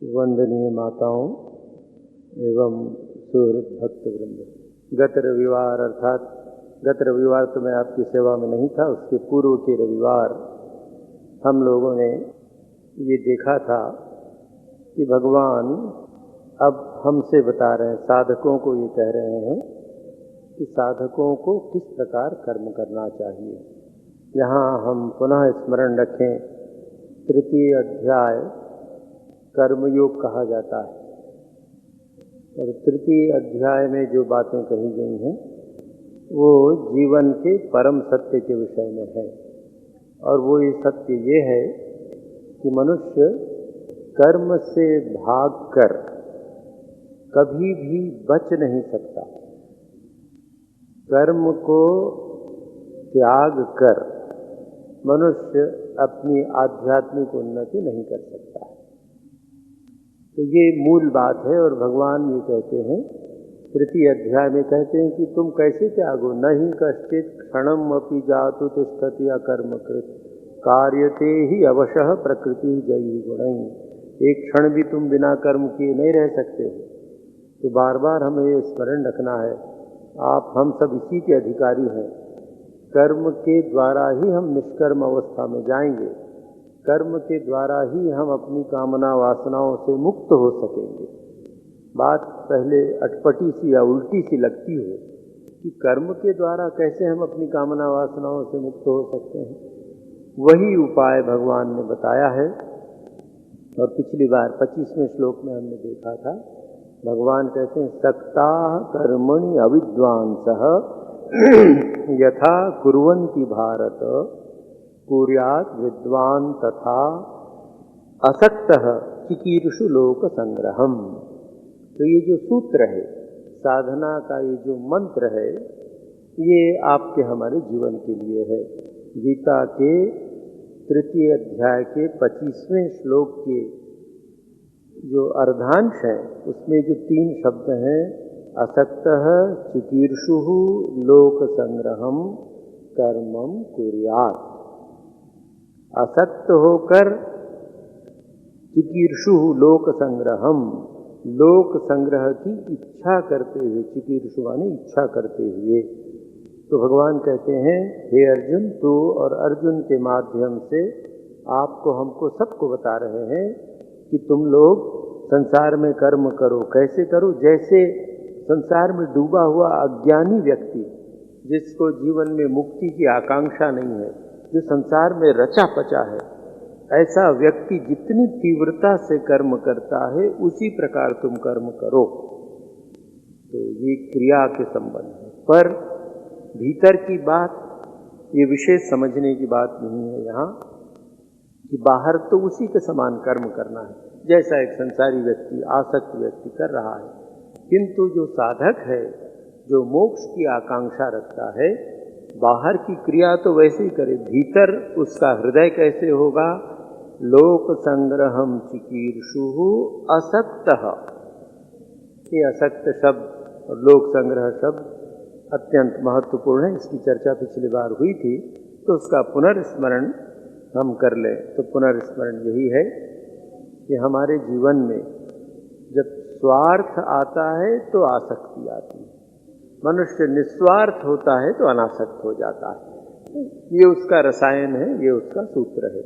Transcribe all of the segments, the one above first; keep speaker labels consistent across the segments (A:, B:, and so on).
A: वंदनीय माताओं एवं सुहृद भक्त वृंद, गत रविवार अर्थात गत रविवार तो मैं आपकी सेवा में नहीं था, उसके पूर्व के रविवार हम लोगों ने ये देखा था कि भगवान अब हमसे बता रहे हैं, साधकों को ये कह रहे हैं कि साधकों को किस प्रकार कर्म करना चाहिए। यहाँ हम पुनः स्मरण रखें, तृतीय अध्याय कर्मयोग कहा जाता है और तृतीय अध्याय में जो बातें कही गई हैं वो जीवन के परम सत्य के विषय में है। और वो ये सत्य ये है कि मनुष्य कर्म से भागकर कभी भी बच नहीं सकता। कर्म को त्याग कर मनुष्य अपनी आध्यात्मिक उन्नति नहीं कर सकता। तो ये मूल बात है और भगवान ये कहते हैं, तृतीय अध्याय में कहते हैं कि तुम कैसे त्यागो, नहीं कश्चित क्षणम अपि जातु तिष्ठति अकर्मकृत कार्यते ही अवशः प्रकृति जयी गुणई। एक क्षण भी तुम बिना कर्म किए नहीं रह सकते हो। तो बार बार हमें ये स्मरण रखना है, हम सब इसी के अधिकारी हैं। कर्म के द्वारा ही हम निष्कर्म अवस्था में जाएंगे, कर्म के द्वारा ही हम अपनी कामना वासनाओं से मुक्त हो सकेंगे। बात पहले अटपटी सी या उल्टी सी लगती हो कि कर्म के द्वारा कैसे हम अपनी कामना वासनाओं से मुक्त हो सकते हैं। वही उपाय भगवान ने बताया है। और पिछली बार 25वें श्लोक में हमने देखा था, भगवान कहते हैं, सक्ता कर्मणि अविद्वांसः यथा कुर्वन्ति भारत कुर्यात् विद्वान तथा असक्तः चिकीर्षु लोक संग्रहम। तो ये जो सूत्र है, साधना का ये जो मंत्र है, ये आपके हमारे जीवन के लिए है। गीता के तृतीय अध्याय के 25वें श्लोक के जो अर्धांश है उसमें जो 3 शब्द हैं, असक्तः चिकीर्षुः लोक संग्रहम कर्मम कुर्यात्। असक्त होकर चिकीर्षु लोक संग्रहम, लोक संग्रह की इच्छा करते हुए, चिकीर्षु माने इच्छा करते हुए। तो भगवान कहते हैं, हे अर्जुन, तू और अर्जुन के माध्यम से आपको हमको सबको बता रहे हैं कि तुम लोग संसार में कर्म करो। कैसे करो? जैसे संसार में डूबा हुआ अज्ञानी व्यक्ति जिसको जीवन में मुक्ति की आकांक्षा नहीं है, जो संसार में रचा पचा है, ऐसा व्यक्ति जितनी तीव्रता से कर्म करता है उसी प्रकार तुम कर्म करो। तो ये क्रिया के संबंध है, पर भीतर की बात, ये विशेष समझने की बात नहीं है यहाँ कि बाहर तो उसी के समान कर्म करना है जैसा एक संसारी व्यक्ति, आसक्त व्यक्ति कर रहा है। किंतु जो साधक है, जो मोक्ष की आकांक्षा रखता है, बाहर की क्रिया तो वैसे ही करे, भीतर उसका हृदय कैसे होगा? लोक संग्रहम चिकीर्षुः असक्तः। ये असक्त शब्द और लोक संग्रह शब्द अत्यंत महत्वपूर्ण है। इसकी चर्चा पिछली बार हुई थी, तो उसका पुनर्स्मरण हम कर लें। तो पुनर्स्मरण यही है कि हमारे जीवन में जब स्वार्थ आता है तो आसक्ति आती है। मनुष्य निस्वार्थ होता है तो अनासक्त हो जाता है। ये उसका रसायन है, ये उसका सूत्र है।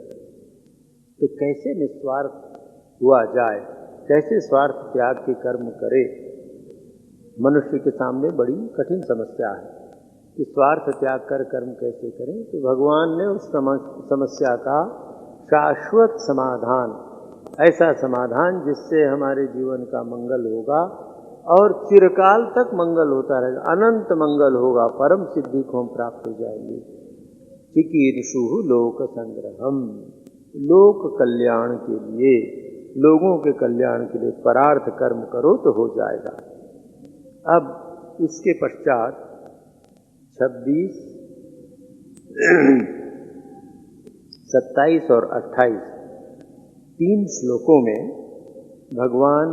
A: तो कैसे निस्वार्थ हुआ जाए, कैसे स्वार्थ त्याग के कर्म करे, मनुष्य के सामने बड़ी कठिन समस्या है कि स्वार्थ त्याग कर कर्म कैसे करें। तो भगवान ने उस समस्या का शाश्वत समाधान, ऐसा समाधान जिससे हमारे जीवन का मंगल होगा और चिरकाल तक मंगल होता रहेगा, अनंत मंगल होगा, परम सिद्धि को हम प्राप्त हो जाएंगे। चिकीर्षुः लोक संग्रहम, लोक कल्याण के लिए, लोगों के कल्याण के लिए परार्थ कर्म करो तो हो जाएगा। अब इसके पश्चात 26, 27 और 28 3 श्लोकों में भगवान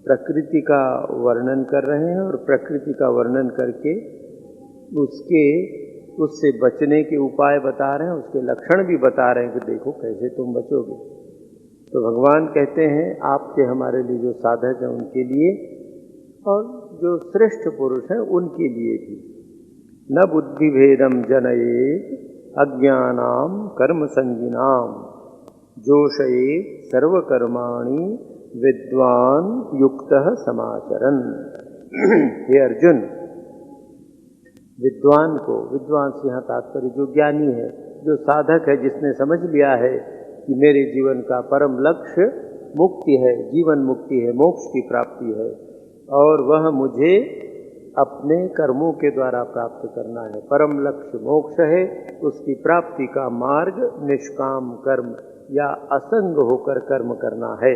A: प्रकृति का वर्णन कर रहे हैं और प्रकृति का वर्णन करके उससे बचने के उपाय बता रहे हैं, उसके लक्षण भी बता रहे हैं कि देखो कैसे तुम बचोगे। तो भगवान कहते हैं आपके हमारे लिए जो साधक हैं उनके लिए और जो श्रेष्ठ पुरुष हैं उनके लिए भी न बुद्धि भेदम जनयेत अज्ञानाम कर्म संगिनाम जोशयेत सर्वकर्माणि विद्वान युक्तः समाचरन्। हे अर्जुन, विद्वान को, विद्वान से यहाँ तात्पर्य जो ज्ञानी है, जो साधक है, जिसने समझ लिया है कि मेरे जीवन का परम लक्ष्य मुक्ति है, जीवन मुक्ति है, मोक्ष की प्राप्ति है और वह मुझे अपने कर्मों के द्वारा प्राप्त करना है। परम लक्ष्य मोक्ष है, उसकी प्राप्ति का मार्ग निष्काम कर्म या असंग होकर कर्म करना है।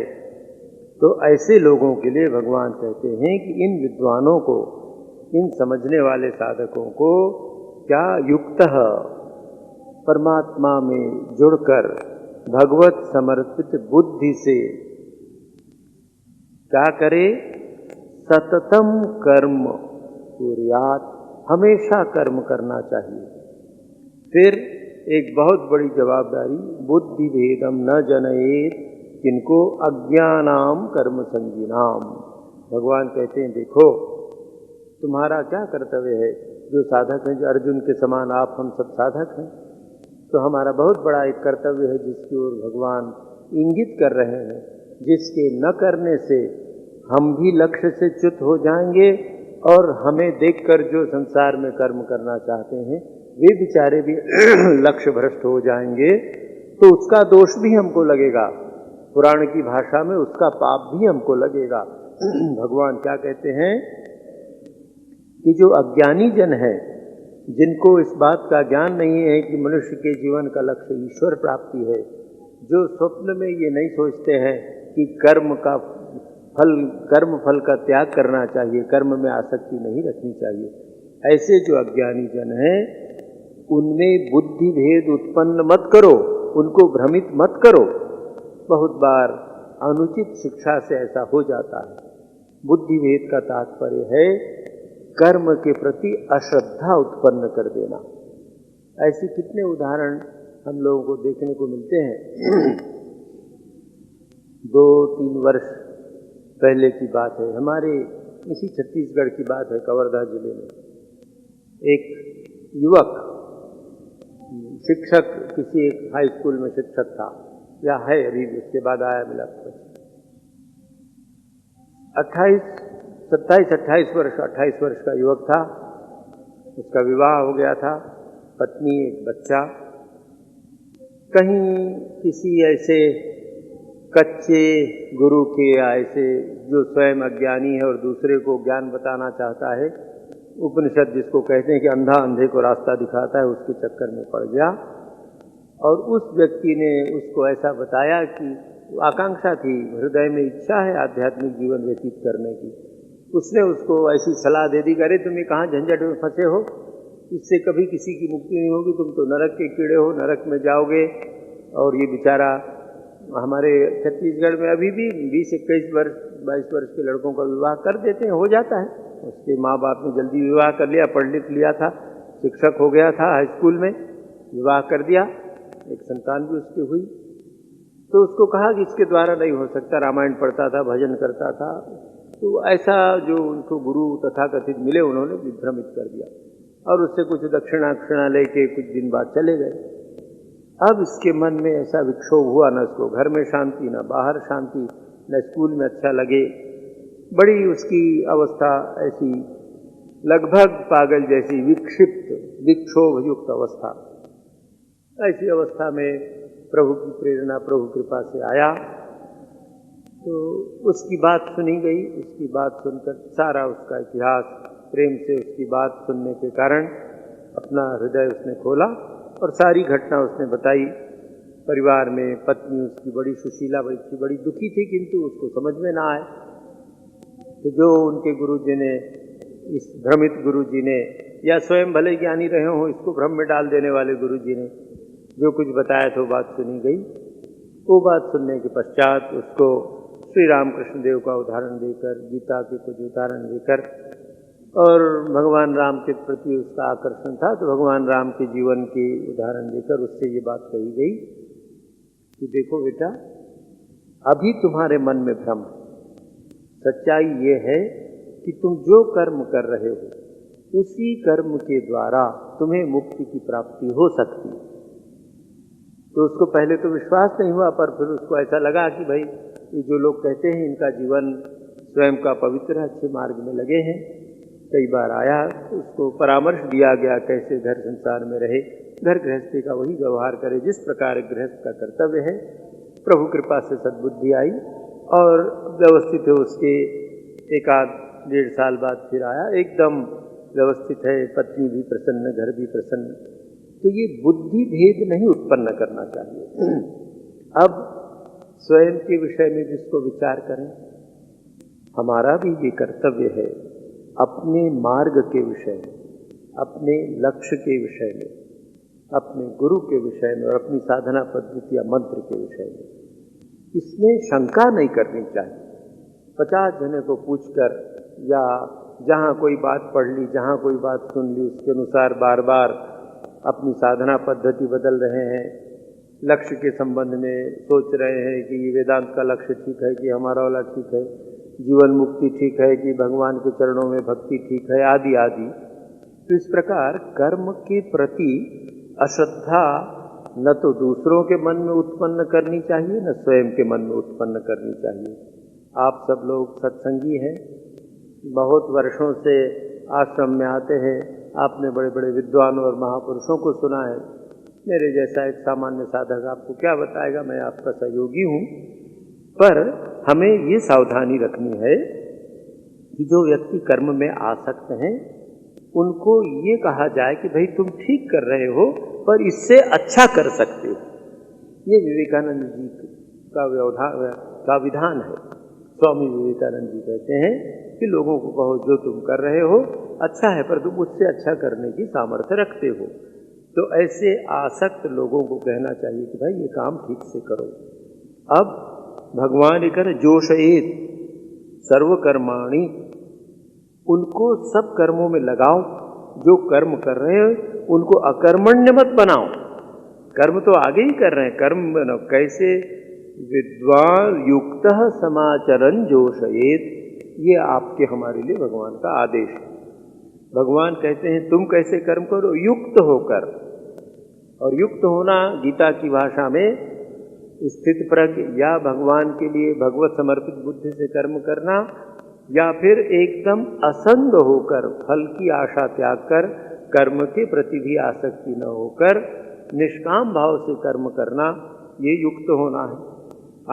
A: तो ऐसे लोगों के लिए भगवान कहते हैं कि इन विद्वानों को, इन समझने वाले साधकों को क्या युक्त परमात्मा में जुड़कर भगवत समर्पित बुद्धि से क्या करे, सततम कर्म कुर्यात्, हमेशा कर्म करना चाहिए। फिर एक बहुत बड़ी जवाबदारी, बुद्धि भेदम न जनयेत किनको अज्ञानाम कर्म संगिनाम। भगवान कहते हैं देखो तुम्हारा क्या कर्तव्य है, जो साधक हैं, जो अर्जुन के समान आप हम सब साधक हैं, तो हमारा बहुत बड़ा एक कर्तव्य है जिसकी ओर भगवान इंगित कर रहे हैं, जिसके न करने से हम भी लक्ष्य से च्युत हो जाएंगे और हमें देखकर जो संसार में कर्म करना चाहते हैं वे बेचारे भी लक्ष्य भ्रष्ट हो जाएंगे, तो उसका दोष भी हमको लगेगा, पुराण की भाषा में उसका पाप भी हमको लगेगा। भगवान क्या कहते हैं कि जो अज्ञानी जन है, जिनको इस बात का ज्ञान नहीं है कि मनुष्य के जीवन का लक्ष्य ईश्वर प्राप्ति है, जो स्वप्न में ये नहीं सोचते हैं कि कर्म फल का त्याग करना चाहिए, कर्म में आसक्ति नहीं रखनी चाहिए, ऐसे जो अज्ञानी जन हैं उनमें बुद्धि भेद उत्पन्न मत करो, उनको भ्रमित मत करो। बहुत बार अनुचित शिक्षा से ऐसा हो जाता है। बुद्धि भेद का तात्पर्य है कर्म के प्रति अश्रद्धा उत्पन्न कर देना। ऐसे कितने उदाहरण हम लोगों को देखने को मिलते हैं। 2-3 वर्ष पहले की बात है, हमारे इसी छत्तीसगढ़ की बात है, कवर्धा जिले में एक युवक शिक्षक, किसी एक हाई स्कूल में शिक्षक था या है अभी, उसके बाद आया मिला, 28 वर्ष का युवक था। उसका विवाह हो गया था, पत्नी, एक बच्चा। कहीं किसी ऐसे कच्चे गुरु के या ऐसे जो स्वयं अज्ञानी है और दूसरे को ज्ञान बताना चाहता है, उपनिषद जिसको कहते हैं कि अंधा अंधे को रास्ता दिखाता है, उसके चक्कर में पड़ गया। और उस व्यक्ति ने उसको ऐसा बताया कि आकांक्षा थी, हृदय में इच्छा है आध्यात्मिक जीवन व्यतीत करने की। उसने उसको ऐसी सलाह दे दी कि अरे तुम ये कहाँ झंझट में फंसे हो, इससे कभी किसी की मुक्ति नहीं होगी, तुम तो नरक के कीड़े हो, नरक में जाओगे। और ये बेचारा, हमारे छत्तीसगढ़ में अभी भी 20-21 वर्ष 22 वर्ष के लड़कों का विवाह कर देते हैं, हो जाता है। उसके माँ बाप ने जल्दी विवाह कर लिया, पढ़ लिख लिया था, शिक्षक हो गया था, हाई स्कूल में विवाह कर दिया, एक संतान भी उसकी हुई। तो उसको कहा कि इसके द्वारा नहीं हो सकता, रामायण पढ़ता था, भजन करता था। तो ऐसा जो उनको गुरु तथाकथित मिले, उन्होंने विभ्रमित कर दिया और उससे कुछ दक्षिणा लेके कुछ दिन बाद चले गए। अब इसके मन में ऐसा विक्षोभ हुआ, न उसको घर में शांति, न बाहर शांति, न स्कूल में अच्छा लगे। बड़ी उसकी अवस्था ऐसी लगभग पागल जैसी, विक्षिप्त, विक्षोभ युक्त अवस्था। ऐसी अवस्था में प्रभु की प्रेरणा, प्रभु कृपा से आया, तो उसकी बात सुनी गई। उसकी बात सुनकर सारा उसका इतिहास, प्रेम से उसकी बात सुनने के कारण अपना हृदय उसने खोला और सारी घटना उसने बताई। परिवार में पत्नी उसकी बड़ी सुशीला थी, बड़ी दुखी थी, किंतु उसको समझ में ना आए। तो जो उनके गुरुजी ने, इस भ्रमित गुरुजी ने, या स्वयं भले ज्ञानी रहे हों, इसको भ्रम में डाल देने वाले गुरुजी ने जो कुछ बताया तो बात सुनी गई। वो बात सुनने के पश्चात उसको श्री रामकृष्ण देव का उदाहरण देकर, गीता के कुछ उदाहरण देकर, और भगवान राम के प्रति उसका आकर्षण था तो भगवान राम के जीवन के उदाहरण देकर उससे ये बात कही गई कि देखो बेटा, अभी तुम्हारे मन में भ्रम है। सच्चाई ये है कि तुम जो कर्म कर रहे हो उसी कर्म के द्वारा तुम्हें मुक्ति की प्राप्ति हो सकती है। तो उसको पहले तो विश्वास नहीं हुआ, पर फिर उसको ऐसा लगा कि भाई ये जो लोग कहते हैं इनका जीवन स्वयं का पवित्र अच्छे मार्ग में लगे हैं। कई बार आया, उसको परामर्श दिया गया कैसे घर संसार में रहे, घर गृहस्थी का वही व्यवहार करे जिस प्रकार गृहस्थ का कर्तव्य है। प्रभु कृपा से सद्बुद्धि आई और व्यवस्थित है। उसके 1-1.5 साल बाद फिर आया, एकदम व्यवस्थित है, पत्नी भी प्रसन्न, घर भी प्रसन्न। तो ये बुद्धि भेद नहीं उत्पन्न करना चाहिए। अब स्वयं के विषय में जिसको विचार करें, हमारा भी ये कर्तव्य है अपने मार्ग के विषय में, अपने लक्ष्य के विषय में, अपने गुरु के विषय में और अपनी साधना पद्धति या मंत्र के विषय में इसमें शंका नहीं करनी चाहिए। 50 जने को पूछकर या जहाँ कोई बात पढ़ ली, जहाँ कोई बात सुन ली, उसके अनुसार बार बार अपनी साधना पद्धति बदल रहे हैं। लक्ष्य के संबंध में सोच रहे हैं कि वेदांत का लक्ष्य ठीक है कि हमारा वाला ठीक है, जीवन मुक्ति ठीक है कि भगवान के चरणों में भक्ति ठीक है, आदि आदि। तो इस प्रकार कर्म के प्रति अश्रद्धा न तो दूसरों के मन में उत्पन्न करनी चाहिए, न स्वयं के मन में उत्पन्न करनी चाहिए। आप सब लोग सत्संगी हैं, बहुत वर्षों से आश्रम में आते हैं, आपने बड़े बड़े विद्वानों और महापुरुषों को सुना है। मेरे जैसा एक सामान्य साधक आपको क्या बताएगा, मैं आपका सहयोगी हूँ। पर हमें ये सावधानी रखनी है कि जो व्यक्ति कर्म में आसक्त हैं उनको ये कहा जाए कि भाई तुम ठीक कर रहे हो पर इससे अच्छा कर सकते हो। ये विवेकानंद जी का विधान है। स्वामी विवेकानंद जी कहते हैं कि लोगों को कहो जो तुम कर रहे हो अच्छा है, पर तुम उससे अच्छा करने की सामर्थ्य रखते हो। तो ऐसे आसक्त लोगों को कहना चाहिए कि भाई ये काम ठीक से करो। अब भगवान कर जोशयेत सर्वकर्माणि, उनको सब कर्मों में लगाओ। जो कर्म कर रहे हो उनको अकर्मण्य मत बनाओ। कर्म तो आगे ही कर रहे हैं, कर्म बनाओ कैसे? विद्वान युक्त समाचरण जोशयेत, ये आपके हमारे लिए भगवान का आदेश है। भगवान कहते हैं तुम कैसे कर्म करो? युक्त होकर। और युक्त होना गीता की भाषा में स्थित प्रज्ञ या भगवान के लिए भगवत समर्पित बुद्धि से कर्म करना, या फिर एकदम असंग होकर फल की आशा त्याग कर कर्म के प्रति भी आसक्ति न होकर निष्काम भाव से कर्म करना, ये युक्त होना है।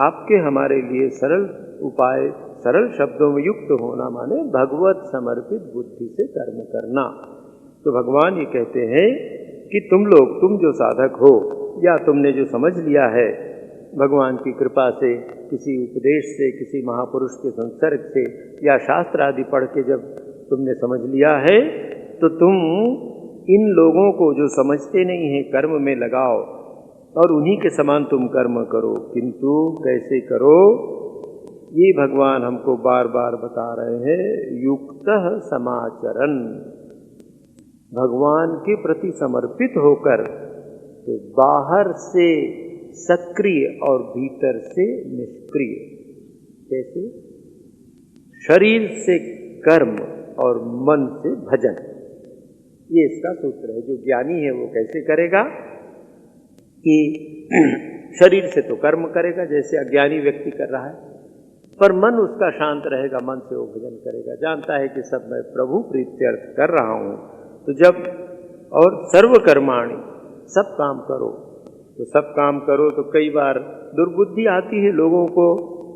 A: आपके हमारे लिए सरल उपाय, सरल शब्दों में युक्त होना माने भगवत समर्पित बुद्धि से कर्म करना। तो भगवान ये कहते हैं कि तुम जो साधक हो या तुमने जो समझ लिया है भगवान की कृपा से, किसी उपदेश से, किसी महापुरुष के संसर्ग से या शास्त्र आदि पढ़ के जब तुमने समझ लिया है, तो तुम इन लोगों को जो समझते नहीं हैं कर्म में लगाओ और उन्हीं के समान तुम कर्म करो। किंतु कैसे करो, ये भगवान हमको बार बार बता रहे हैं। युक्त समाचरण, भगवान के प्रति समर्पित होकर, तो बाहर से सक्रिय और भीतर से निष्क्रिय। कैसे? शरीर से कर्म और मन से भजन, ये इसका सूत्र है। जो ज्ञानी है वो कैसे करेगा कि शरीर से तो कर्म करेगा जैसे अज्ञानी व्यक्ति कर रहा है, पर मन उसका शांत रहेगा, मन से वो भजन करेगा, जानता है कि सब मैं प्रभु प्रीत्यर्थ कर रहा हूँ। तो जब और सर्वकर्माणि, सब काम करो, तो सब काम करो तो कई बार दुर्बुद्धि आती है लोगों को,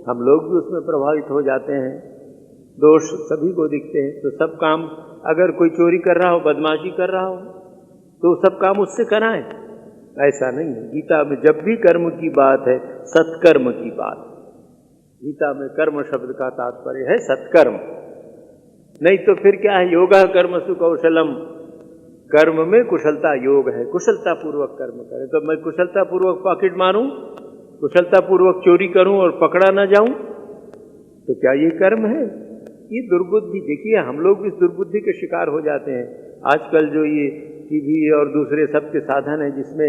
A: हम लोग भी उसमें प्रभावित हो जाते हैं, दोष सभी को दिखते हैं। तो सब काम, अगर कोई चोरी कर रहा हो, बदमाशी कर रहा हो, तो सब काम उससे कराएं, ऐसा नहीं है। गीता में जब भी कर्म की बात है, सत्कर्म की बात। गीता में कर्म शब्द का तात्पर्य है सत्कर्म, नहीं तो फिर क्या है? योगः कर्मसु कौशलम, कर्म में कुशलता योग है, कुशलता पूर्वक कर्म करें। तो मैं कुशलता पूर्वक पॉकेट मारूं, कुशलता पूर्वक चोरी करूं और पकड़ा ना जाऊं, तो क्या ये कर्म है? ये दुर्बुद्धि। देखिए हम लोग भी इस दुर्बुद्धि के शिकार हो जाते हैं। आजकल जो ये टीवी और दूसरे सबके साधन हैं जिसमें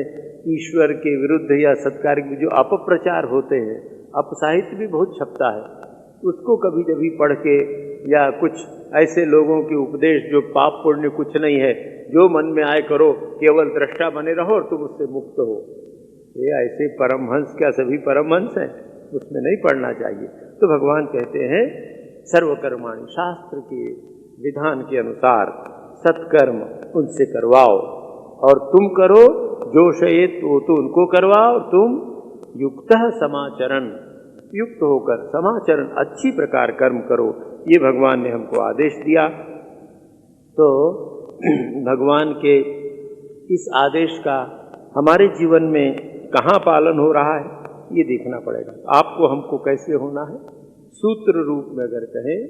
A: ईश्वर के विरुद्ध या सत्कार के जो अपप्रचार होते हैं, अपसाहित्य भी बहुत छपता है, उसको कभी कभी पढ़ के, या कुछ ऐसे लोगों के उपदेश जो पाप पुण्य कुछ नहीं है, जो मन में आए करो, केवल दृष्टा बने रहो और तुम उससे मुक्त हो, ये ऐसे परमहंस क्या सभी परमहंस हैं? उसमें नहीं पढ़ना चाहिए। तो भगवान कहते हैं सर्वकर्माणि, शास्त्र के विधान के अनुसार सत्कर्म उनसे करवाओ, और तुम करो जोशयेत, तो उनको करवाओ, तुम युक्तः समाचरण, युक्त होकर समाचरण अच्छी प्रकार कर्म करो, ये भगवान ने हमको आदेश दिया। तो भगवान के इस आदेश का हमारे जीवन में कहाँ पालन हो रहा है, ये देखना पड़ेगा। आपको हमको कैसे होना है? सूत्र रूप में अगर कहें,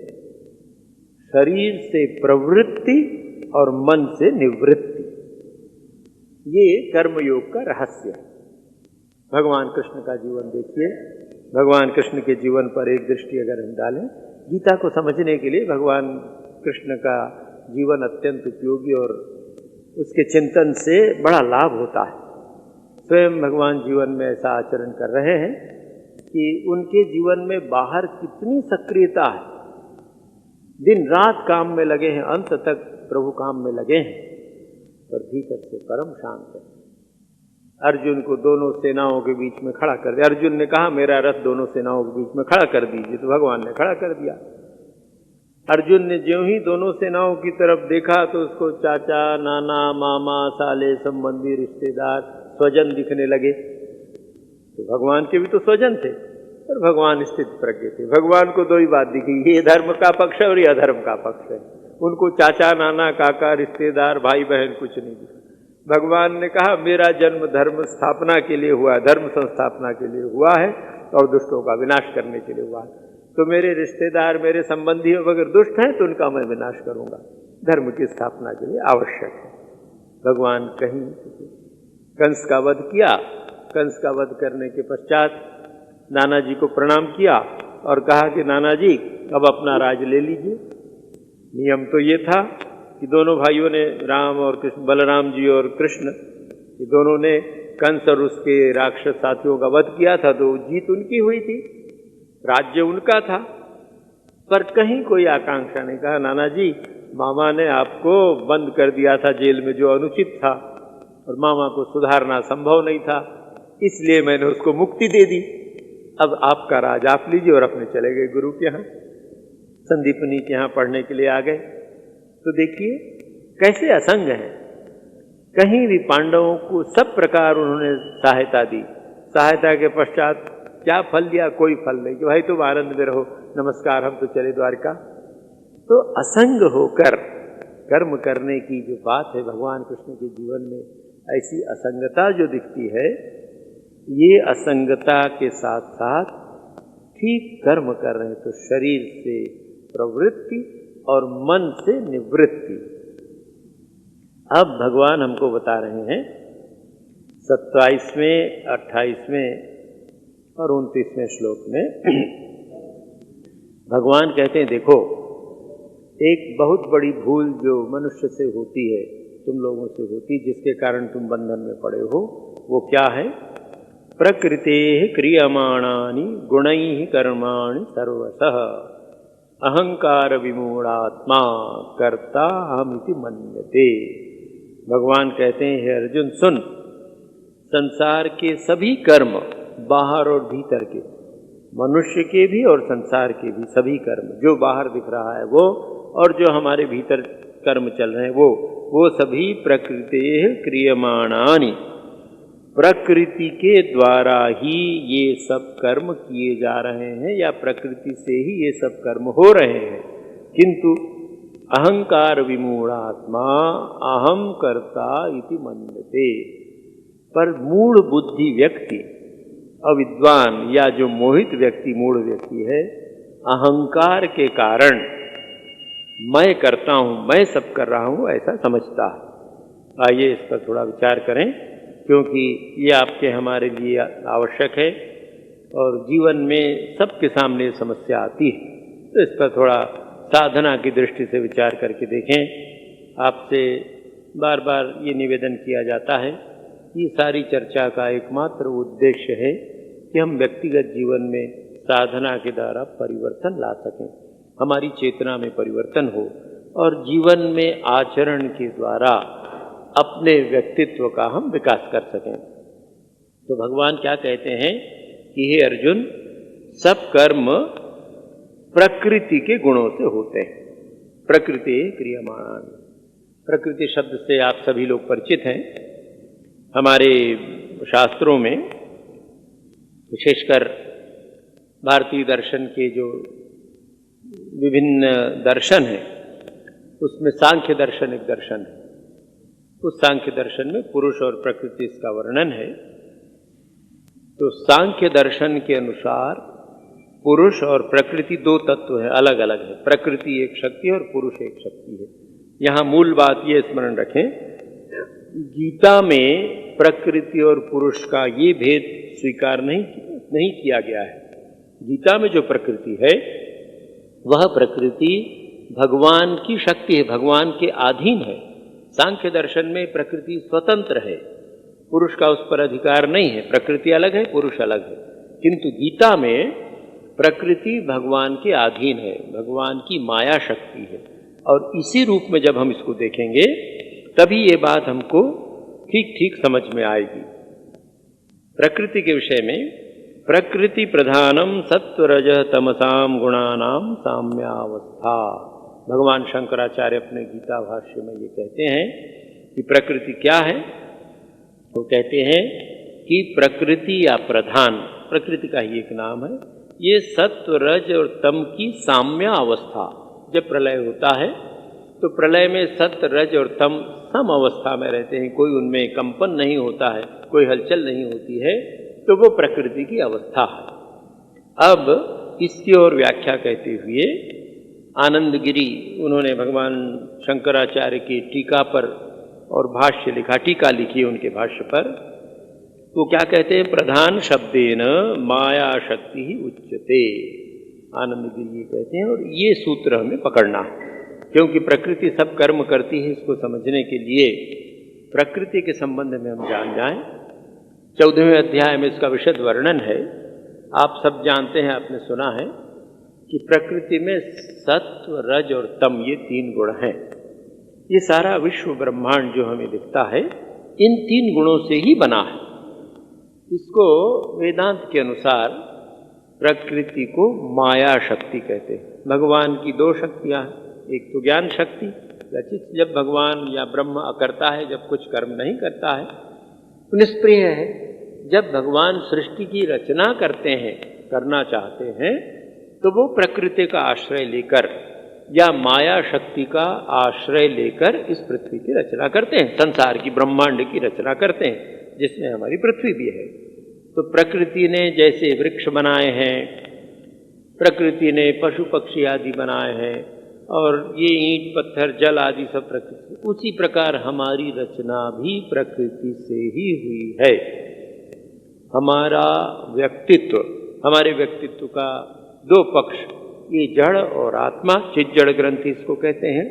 A: शरीर से प्रवृत्ति और मन से निवृत्ति, ये कर्मयोग का रहस्य है। भगवान कृष्ण का जीवन देखिए, भगवान कृष्ण के जीवन पर एक दृष्टि अगर हम डालें, गीता को समझने के लिए भगवान कृष्ण का जीवन अत्यंत उपयोगी, और उसके चिंतन से बड़ा लाभ होता है। स्वयं भगवान जीवन में ऐसा आचरण कर रहे हैं कि उनके जीवन में बाहर कितनी सक्रियता है, दिन रात काम में लगे हैं, अंत तक प्रभु काम में लगे हैं, पर भीतर से परम शांत है। अर्जुन को दोनों सेनाओं के बीच में खड़ा कर दिया। अर्जुन ने कहा मेरा रथ दोनों सेनाओं के बीच में खड़ा कर दीजिए, तो भगवान ने खड़ा कर दिया। अर्जुन ने ज्यों ही दोनों सेनाओं की तरफ देखा तो उसको चाचा, नाना, मामा, साले, संबंधी, रिश्तेदार, स्वजन दिखने लगे। तो भगवान के भी तो स्वजन थे, और भगवान स्थित प्रज्ञ थे। भगवान को दो ही बात दिखी, ये धर्म का पक्ष है और ये अधर्म का पक्ष है। उनको चाचा, नाना, काका, रिश्तेदार, भाई बहन कुछ नहीं दिखा। भगवान ने कहा मेरा जन्म धर्म स्थापना के लिए हुआ, धर्म संस्थापना के लिए हुआ है, और दुष्टों का विनाश करने के लिए हुआ है। तो मेरे रिश्तेदार, मेरे संबंधी अगर दुष्ट हैं तो उनका मैं विनाश करूंगा, धर्म की स्थापना के लिए आवश्यक है। भगवान कहीं कंस का वध किया। कंस का वध करने के पश्चात नाना जी को प्रणाम किया और कहा कि नाना जी अब अपना राज ले लीजिए। नियम तो ये था कि दोनों भाइयों ने, राम और कृष्ण, बलराम जी और कृष्ण, ये दोनों ने कंस और उसके राक्षस साथियों का वध किया था, तो जीत उनकी हुई थी, राज्य उनका था। पर कहीं कोई आकांक्षा नहीं। कहा नाना जी मामा ने आपको बंद कर दिया था जेल में, जो अनुचित था, और मामा को सुधारना संभव नहीं था, इसलिए मैंने उसको मुक्ति दे दी। अब आपका राज आप लीजिए, और अपने चले गए गुरु के यहाँ, संदीपनी के यहाँ पढ़ने के लिए आ गए। तो देखिए कैसे असंग है। कहीं भी पांडवों को सब प्रकार उन्होंने सहायता दी। सहायता के पश्चात क्या फल दिया? कोई फल नहीं कि भाई तुम आनंद में रहो, नमस्कार, हम तो चले द्वारका। तो असंग होकर कर्म करने की जो बात है भगवान कृष्ण के जीवन में, ऐसी असंगता जो दिखती है, ये असंगता के साथ साथ ठीक कर्म कर रहे हैं तो शरीर से प्रवृत्ति और मन से निवृत्ति। अब भगवान हमको बता रहे हैं 27वें, 28वें और 29वें श्लोक में भगवान कहते हैं देखो, एक बहुत बड़ी भूल जो मनुष्य से होती है, तुम लोगों से होती, जिसके कारण तुम बंधन में पड़े हो, वो क्या है? प्रकृते क्रियमाणानि गुणैः कर्माणि सर्वशः अहंकार विमूढ़ात्मा कर्ता अहमिति मन्यते। भगवान कहते हैं हे अर्जुन सुन, संसार के सभी कर्म, बाहर और भीतर के, मनुष्य के भी और संसार के भी सभी कर्म, जो बाहर दिख रहा है वो, और जो हमारे भीतर कर्म चल रहे हैं वो सभी प्रकृते क्रियमाणानि, प्रकृति के द्वारा ही ये सब कर्म किए जा रहे हैं, या प्रकृति से ही ये सब कर्म हो रहे हैं। किंतु अहंकार विमूढ़ात्मा अहम कर्ता इति मन्यते। पर मूढ़ बुद्धि व्यक्ति, अविद्वान या जो मोहित व्यक्ति, मूढ़ व्यक्ति है, अहंकार के कारण मैं करता हूं, मैं सब कर रहा हूं, ऐसा समझता है। आइए इस पर थोड़ा विचार करें, क्योंकि ये आपके हमारे लिए आवश्यक है, और जीवन में सबके सामने समस्या आती है। तो इस पर थोड़ा साधना की दृष्टि से विचार करके देखें। आपसे बार बार ये निवेदन किया जाता है, ये सारी चर्चा का एकमात्र उद्देश्य है कि हम व्यक्तिगत जीवन में साधना के द्वारा परिवर्तन ला सकें, हमारी चेतना में परिवर्तन हो और जीवन में आचरण के द्वारा अपने व्यक्तित्व का हम विकास कर सकें। तो भगवान क्या कहते हैं कि हे अर्जुन, सब कर्म प्रकृति के गुणों से होते हैं। प्रकृति क्रियमाण, प्रकृति शब्द से आप सभी लोग परिचित हैं। हमारे शास्त्रों में विशेषकर भारतीय दर्शन के जो विभिन्न दर्शन हैं उसमें सांख्य दर्शन एक दर्शन है। उस सांख्य दर्शन में पुरुष और प्रकृति इसका वर्णन है। तो सांख्य दर्शन के अनुसार पुरुष और प्रकृति दो तत्व है, अलग अलग है। प्रकृति एक शक्ति है और पुरुष एक शक्ति है। यहाँ मूल बात ये स्मरण रखें, गीता में प्रकृति और पुरुष का ये भेद स्वीकार नहीं किया गया है। गीता में जो प्रकृति है वह प्रकृति भगवान की शक्ति है, भगवान के अधीन है। सांख्य दर्शन में प्रकृति स्वतंत्र है, पुरुष का उस पर अधिकार नहीं है। प्रकृति अलग है, पुरुष अलग है। किंतु गीता में प्रकृति भगवान के अधीन है, भगवान की माया शक्ति है। और इसी रूप में जब हम इसको देखेंगे तभी ये बात हमको ठीक ठीक समझ में आएगी। प्रकृति के विषय में प्रकृति प्रधानम सत्वरज तमसाम गुणानाम साम्यावस्था, भगवान शंकराचार्य अपने गीता भाष्य में ये कहते हैं कि प्रकृति क्या है। वो कहते हैं कि प्रकृति या प्रधान, प्रकृति का ही एक नाम है, ये सत्व रज और तम की साम्य अवस्था। जब प्रलय होता है तो प्रलय में सत्व रज और तम सम अवस्था में रहते हैं, कोई उनमें कंपन नहीं होता है, कोई हलचल नहीं होती है, तो वो प्रकृति की अवस्था है। अब इसकी ओर व्याख्या कहते हुए आनंद गिरी उन्होंने भगवान शंकराचार्य की टीका पर और भाष्य लिखा, टीका लिखी उनके भाष्य पर। वो क्या कहते हैं, प्रधान शब्देन माया शक्ति ही उच्यते, आनंद गिरी ये कहते हैं। और ये सूत्र हमें पकड़ना है, क्योंकि प्रकृति सब कर्म करती है। इसको समझने के लिए प्रकृति के संबंध में हम जान जाएं। 14वें अध्याय में इसका विशद वर्णन है। आप सब जानते हैं, आपने सुना है कि प्रकृति में सत्व रज और तम ये तीन गुण हैं। ये सारा विश्व ब्रह्मांड जो हमें दिखता है इन तीन गुणों से ही बना है। इसको वेदांत के अनुसार प्रकृति को माया शक्ति कहते हैं। भगवान की दो शक्तियां हैं, एक तो ज्ञान शक्ति, जब भगवान या ब्रह्म अकर्ता है, जब कुछ कर्म नहीं करता है तो निष्क्रिय है। जब भगवान सृष्टि की रचना करते हैं, करना चाहते हैं, तो वो प्रकृति का आश्रय लेकर या माया शक्ति का आश्रय लेकर इस पृथ्वी की रचना करते हैं, संसार की ब्रह्मांड की रचना करते हैं, जिसमें हमारी पृथ्वी भी है। तो प्रकृति ने जैसे वृक्ष बनाए हैं, प्रकृति ने पशु पक्षी आदि बनाए हैं, और ये ईंट पत्थर जल आदि सब प्रकृति, उसी प्रकार हमारी रचना भी प्रकृति से ही हुई है। हमारा व्यक्तित्व, हमारे व्यक्तित्व का दो पक्ष, ये जड़ और आत्मा, चित जड़ ग्रंथि इसको कहते हैं।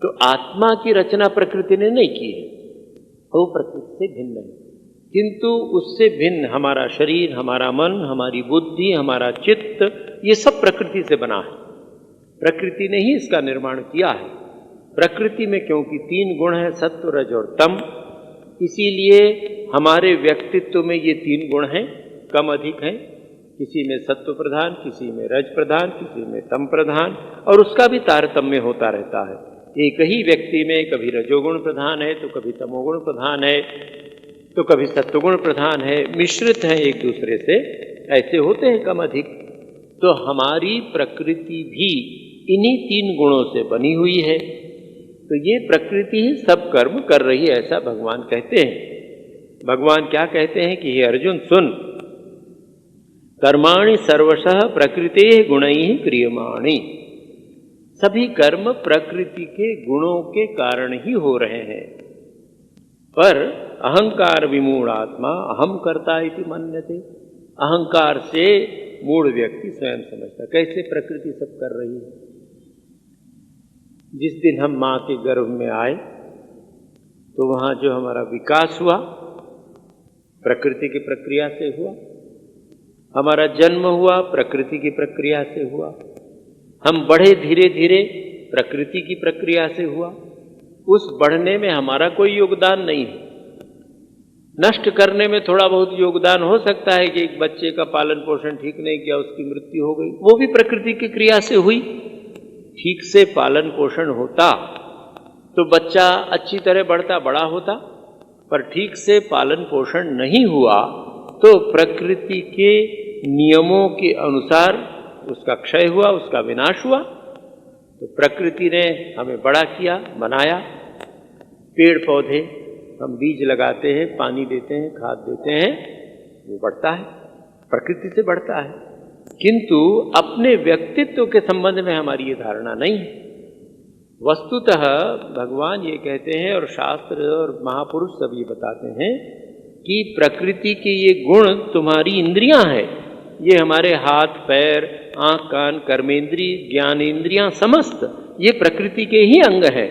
A: तो आत्मा की रचना प्रकृति ने नहीं की है, वो प्रकृति से भिन्न है। किंतु उससे भिन्न हमारा शरीर, हमारा मन, हमारी बुद्धि, हमारा चित्त, ये सब प्रकृति से बना है। प्रकृति ने ही इसका निर्माण किया है। प्रकृति में क्योंकि तीन गुण हैं, सत्व रज और तम, इसीलिए हमारे व्यक्तित्व में ये तीन गुण हैं, कम अधिक हैं। किसी में सत्व प्रधान, किसी में रज प्रधान, किसी में तम प्रधान, और उसका भी तारतम्य होता रहता है। एक ही व्यक्ति में कभी रजोगुण प्रधान है, तो कभी तमोगुण प्रधान है, तो कभी सत्वगुण प्रधान है, मिश्रित हैं एक दूसरे से, ऐसे होते हैं कम अधिक। तो हमारी प्रकृति भी इन्हीं तीन गुणों से बनी हुई है। तो ये प्रकृति ही सब कर्म कर रही है, ऐसा भगवान कहते हैं। भगवान क्या कहते हैं कि हे अर्जुन सुन, कर्माणि सर्वशः प्रकृते गुणैः क्रियमाणि, सभी कर्म प्रकृति के गुणों के कारण ही हो रहे हैं। पर अहंकार विमूढ़ आत्मा अहम कर्ता इति मन्यते, अहंकार से मूढ़ व्यक्ति स्वयं समझता। कैसे प्रकृति सब कर रही है। जिस दिन हम माँ के गर्भ में आए तो वहाँ जो हमारा विकास हुआ प्रकृति की प्रक्रिया से हुआ, हमारा जन्म हुआ प्रकृति की प्रक्रिया से हुआ, हम बढ़े धीरे धीरे प्रकृति की प्रक्रिया से हुआ। उस बढ़ने में हमारा कोई योगदान नहीं है। नष्ट करने में थोड़ा बहुत योगदान हो सकता है कि एक बच्चे का पालन पोषण ठीक नहीं किया, उसकी मृत्यु हो गई, वो भी प्रकृति की क्रिया से हुई। ठीक से पालन पोषण होता तो बच्चा अच्छी तरह बढ़ता बड़ा होता, पर ठीक से पालन पोषण नहीं हुआ तो प्रकृति के नियमों के अनुसार उसका क्षय हुआ, उसका विनाश हुआ। तो प्रकृति ने हमें बड़ा किया, बनाया। पेड़ पौधे हम बीज लगाते हैं, पानी देते हैं, खाद देते हैं, वो बढ़ता है, प्रकृति से बढ़ता है। किंतु अपने व्यक्तित्व के संबंध में हमारी ये धारणा नहीं है। वस्तुतः भगवान ये कहते हैं और शास्त्र और महापुरुष सब ये बताते हैं कि प्रकृति के ये गुण तुम्हारी इंद्रियां हैं। ये हमारे हाथ पैर आंख कान कर्मेंद्रिय ज्ञानेंद्रियां समस्त ये प्रकृति के ही अंग है।